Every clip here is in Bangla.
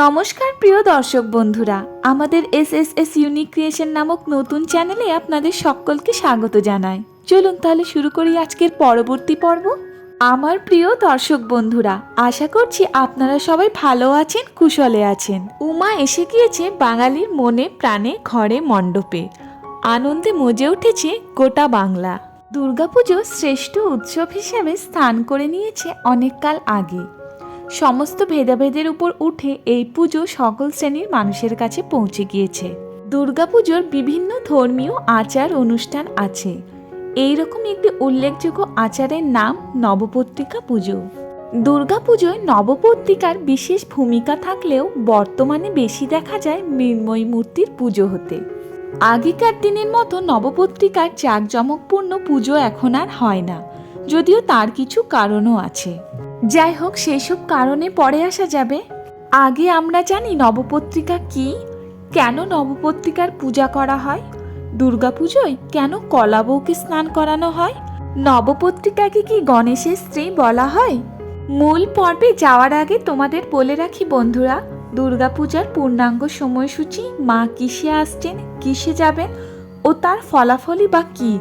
নমস্কার প্রিয় দর্শক বন্ধুরা, আমাদের এসএসএস ইউনিক ক্রিয়েশন নামক নতুন চ্যানেলে আপনাদের সকলকে স্বাগত জানাই। চলুন তাহলে শুরু করি আজকের পরবর্তী পর্ব। আমার প্রিয় দর্শক বন্ধুরা, আশা করছি আপনারা সবাই ভালো আছেন, কুশলে আছেন। উমা এসে গিয়েছে বাঙালির মনে প্রাণে ঘরে মণ্ডপে, আনন্দে মজে উঠেছে গোটা বাংলা। দুর্গাপুজো শ্রেষ্ঠ উৎসব হিসেবে স্থান করে নিয়েছে অনেককাল আগে। সমস্ত ভেদাভেদের উপর উঠে এই পুজো সকল শ্রেণীর মানুষের কাছে পৌঁছে গিয়েছে। দুর্গাপুজোর বিভিন্ন ধর্মীয় আচার অনুষ্ঠান আছে। এইরকম একটি উল্লেখযোগ্য আচারের নাম নবপত্রিকা পুজো। দুর্গাপুজোয় নবপত্রিকার বিশেষ ভূমিকা থাকলেও বর্তমানে বেশি দেখা যায় মৃন্ময়ী মূর্তির পুজো হতে। আগেকার দিনের মতো নবপত্রিকার জাঁকজমকপূর্ণ পুজো এখন আর হয় না, যদিও তার কিছু কারণও আছে। যাই হোক, সেসব কারণে পরে আসা যাবে। আগে আমরা জানি নবপত্রিকা কি, কেন নবপত্রিকার পূজা করা হয়, দুর্গাপুজোয় কেন কলা বউকে স্নান করানো হয়, নবপত্রিকাকে কি গণেশের স্ত্রী বলা হয়। মূল পর্বে যাওয়ার আগে তোমাদের বলে রাখি বন্ধুরা, দুর্গাপূজার পূর্ণাঙ্গ সময়সূচি, মা কিসে আসছেন, কিসে যাবেন ও তার ফলাফলই বা কী,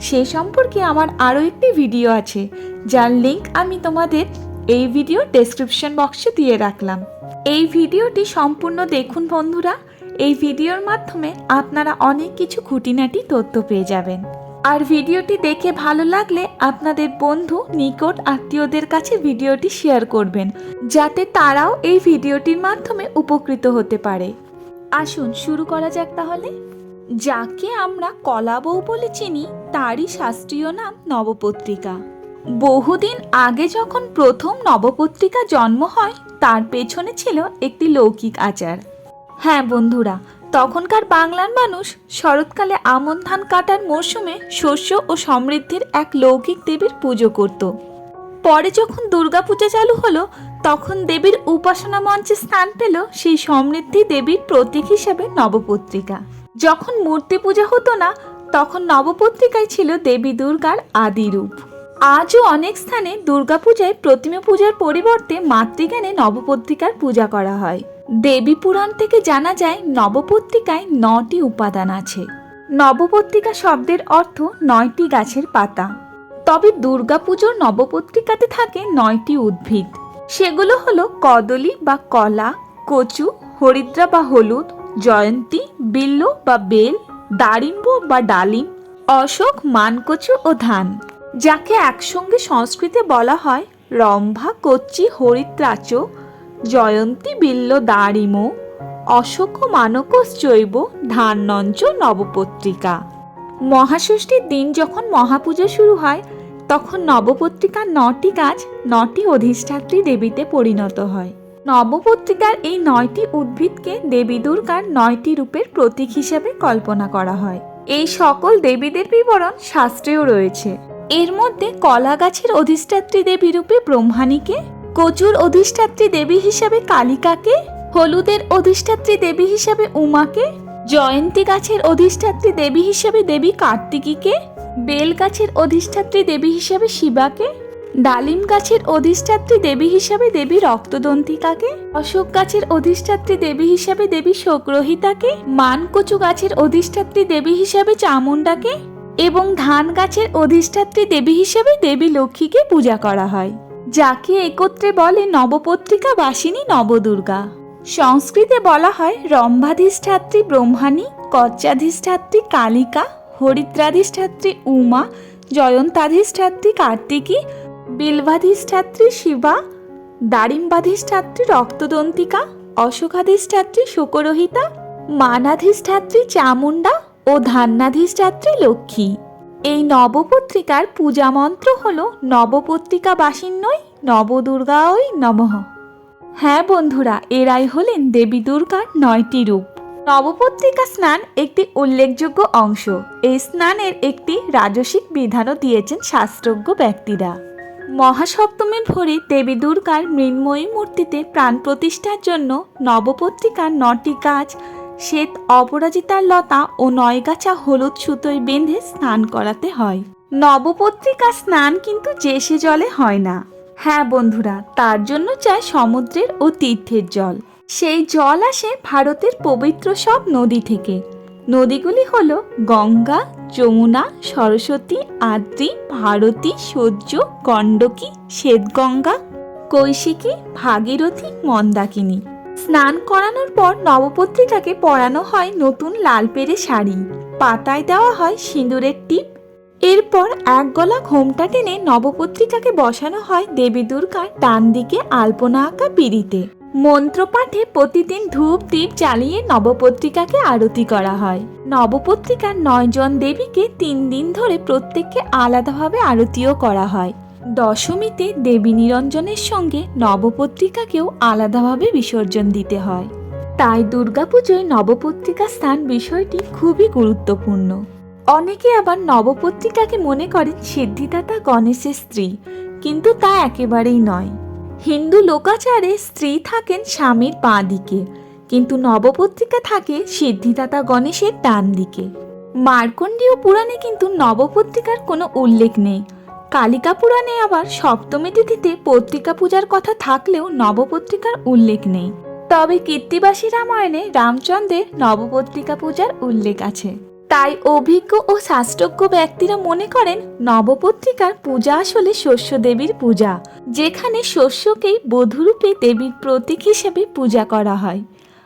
সে সম্পর্কে আমার আরও একটি ভিডিও আছে, যার লিঙ্ক আমি তোমাদের এই ভিডিও ডেসক্রিপশন বক্সে দিয়ে রাখলাম। এই ভিডিওটি সম্পূর্ণ দেখুন বন্ধুরা। এই ভিডিওর মাধ্যমে আপনারা অনেক কিছু খুঁটিনাটি তথ্য পেয়ে যাবেন। আর ভিডিওটি দেখে ভালো লাগলে আপনাদের বন্ধু, নিকট আত্মীয়দের কাছে ভিডিওটি শেয়ার করবেন, যাতে তারাও এই ভিডিওটির মাধ্যমে উপকৃত হতে পারে। আসুন শুরু করা যাক তাহলে। যাকে আমরা কলা বউ বলে চিনি, তারই শাস্ত্রীয় নাম নবপত্রিকা। বহুদিন আগে যখন প্রথম নবপত্রিকা জন্ম হয়, তার পেছনে ছিল একটি লৌকিক আচার। হ্যাঁ বন্ধুরা, তখনকার বাংলার মানুষ শরৎকালে আমন ধান কাটার মরশুমে শস্য ও সমৃদ্ধির এক লৌকিক দেবীর পুজো করত। পরে যখন দুর্গাপূজা চালু হলো, তখন দেবীর উপাসনা মঞ্চে স্থান পেল সেই সমৃদ্ধি দেবীর প্রতীক হিসেবে নবপত্রিকা। যখন মূর্তি পূজা হতো না, তখন নবপত্রিকাই ছিল দেবী দুর্গার আদি রূপ। আজও অনেক স্থানে দুর্গাপূজায় প্রতিমা পূজার পরিবর্তে মাতৃজ্ঞানে নবপত্রিকার পূজা করা হয়। দেবী পুরাণ থেকে জানা যায় নবপত্রিকায় 9টি উপাদান আছে। নবপত্রিকা শব্দের অর্থ 9টি গাছের পাতা। তবে দুর্গাপুজোর নবপত্রিকাতে থাকে 9টি উদ্ভিদ। সেগুলো হলো কদলী বা কলা, কচু, হরিদ্রা বা হলুদ, জয়ন্তী, বিল্ল বা বেল, দারিম্ব বা ডালিম, অশোক, মানকচু ও ধান। যাকে একসঙ্গে সংস্কৃতে বলা হয় রম্ভা, কচ্চি, হরিদ্রাচ, জয়ন্তী, বিল্ল, দারিম, অশোক, মানকস জৈব, ধান্যঞ্চ নবপত্রিকা। মহাষষ্ঠীর দিন যখন মহাপূজা শুরু হয়, তখন নবপত্রিকার 9টি গাছ 9টি অধিষ্ঠাত্রী দেবীতে পরিণত হয়। নবপত্রিকার এই 9টি উদ্ভিদকে দেবী দুর্গার 9টি রূপের প্রতীক হিসেবে কল্পনা করা হয়। এই সকল দেবীদের বিবরণ শাস্ত্রেও রয়েছে। এর মধ্যে কলা গাছের অধিষ্ঠাত্রী দেবী রূপে ব্রহ্মাণীকে, কচুর অধিষ্ঠাত্রী দেবী হিসাবে কালিকাকে, হলুদের অধিষ্ঠাত্রী দেবী হিসাবে উমাকে, জয়ন্তী গাছের অধিষ্ঠাত্রী দেবী হিসাবে দেবী কার্তিকীকে, বেল গাছের অধিষ্ঠাত্রী দেবী হিসাবে শিবাকে, ডালিম গাছের অধিষ্ঠাত্রী দেবী হিসাবে দেবী রক্তদন্তিকাকে, অশোক গাছের অধিষ্ঠাত্রী দেবী হিসাবে দেবী শোকরহিতাকে, মানকচু গাছের অধিষ্ঠাত্রী দেবী হিসাবে চামুণ্ডাকে এবং ধান গাছের অধিষ্ঠাত্রী দেবী হিসেবে দেবী লক্ষ্মীকে পূজা করা হয়, যাকে একত্রে বলে নবপত্রিকা বাসিনী নবদুর্গা। সংস্কৃতে বলা হয় রম্ভাধিষ্ঠাত্রী ব্রহ্মাণী, কচ্চাধিষ্ঠাত্রী কালিকা, হরিদ্রাধিষ্ঠাত্রী উমা, জয়ন্তাধিষ্ঠাত্রী কার্তিকী, বিল্বাধিষ্ঠাত্রী শিবা, দারিম্বাধিষ্ঠাত্রী রক্তদন্তিকা, অশোকাধিষ্ঠাত্রী শোকরহিতা, মানাধিষ্ঠাত্রী চামুণ্ডা ও ধান্যাধিষ্ঠাত্রী লক্ষ্মী। এই নবপত্রিকার পূজা মন্ত্র হল নবপত্রিকা বাসিন্যই নবদুর্গায় নমঃ। হ্যাঁ বন্ধুরা, এরাই হলেন দেবী দুর্গার 9টি রূপ। নবপত্রিকা স্নান একটি উল্লেখযোগ্য অংশ। এই স্নানের একটি রাজসিক বিধানও দিয়েছেন শাস্ত্রজ্ঞ ব্যক্তিরা। মহাসপ্তমীর ভোরে দেবী দুর্গার মৃন্ময়ী মূর্তিতে প্রাণ প্রতিষ্ঠার জন্য নবপত্রিকার 9টি গাছ শ্বেত অপরাজিতার লতা ও 9 গাছা হলুদ সুতোয় বেঁধে স্নান করাতে হয়। নবপত্রিকা স্নান কিন্তু যে সে জলে হয় না। হ্যাঁ বন্ধুরা, তার জন্য চাই সমুদ্রের ও তীর্থের জল। সেই জল আসে ভারতের পবিত্র সব নদী থেকে। নদীগুলি হলো গঙ্গা, যমুনা, সরস্বতী, আদ্রি, ভারতী, সহ্য, গণ্ডকী, শ্বেতগঙ্গা, কৈশিকী, ভাগীরথী, মন্দাকিনী। স্নান করানোর পর নবপত্রিকাকে পরানো হয় নতুন লাল পেড়ে শাড়ি, পাতায় দেওয়া হয় সিঁদুরের টিপ। এরপর এক গলা ঘোমটা টেনে নবপত্রিকাকে বসানো হয় দেবী দুর্গার ডান দিকে আলপনা আঁকা পিঁড়িতে। মন্ত্রপাঠে প্রতিদিন ধূপ দ্বীপ জ্বালিয়ে নবপত্রিকাকে আরতি করা হয়। নবপত্রিকার 9 জন দেবীকে 3 দিন ধরে প্রত্যেককে আলাদাভাবে আরতিও করা হয়। দশমীতে দেবী নিরঞ্জনের সঙ্গে নবপত্রিকাকেও আলাদাভাবে বিসর্জন দিতে হয়। তাই দুর্গাপুজোয় নবপত্রিকা স্থান বিষয়টি খুবই গুরুত্বপূর্ণ। অনেকে আবার নবপত্রিকাকে মনে করেন সিদ্ধিদাতা গণেশের স্ত্রী, কিন্তু তা একেবারেই নয়। হিন্দু লোকাচারে স্ত্রী থাকেন স্বামীর বাঁ দিকে, কিন্তু নবপত্রিকা থাকে সিদ্ধিদাতা গণেশের ডান দিকে। মার্কণ্ডেয় পুরাণে কিন্তু নবপত্রিকার কোনো উল্লেখ নেই। কালিকা পুরাণে আবার সপ্তমী তিথিতে পত্রিকা পূজার কথা থাকলেও নবপত্রিকার উল্লেখ নেই। তবে কীর্তিবাসী রামায়ণে রামচন্দ্রের নবপত্রিকা পূজার উল্লেখ আছে। তাই অভিজ্ঞ ও শাস্ত্রজ্ঞ ব্যক্তিরা মনে করেন নবপত্রিকার পূজা আসলে শস্য দেবীর পূজা, যেখানে শস্যকেই বধূরূপে দেবীর প্রতীক হিসেবে পূজা করা হয়।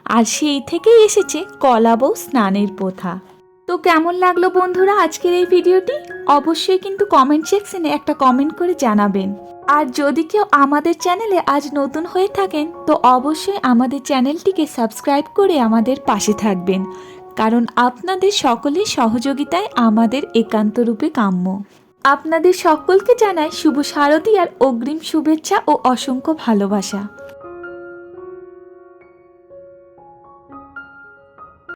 আর সেই থেকেই এসেছে কলা বউ স্নানের প্রথা। তো কেমন লাগলো বন্ধুরা আজকের এই ভিডিওটি? অবশ্যই কিন্তু কমেন্ট সেকশনে একটা কমেন্ট করে জানাবেন। আর যদি কেউ আমাদের চ্যানেলে আজ নতুন হয়ে থাকেন তো অবশ্যই আমাদের চ্যানেলটিকে সাবস্ক্রাইব করে আমাদের পাশে থাকবেন, কারণ আপনাদের সকলের সহযোগিতায় আমাদের একান্ত রূপে কাম্য। আপনাদের সকলকে জানাই শুভ শারদীয়ার অগ্রিম শুভেচ্ছা ও অসংখ্য ভালোবাসা।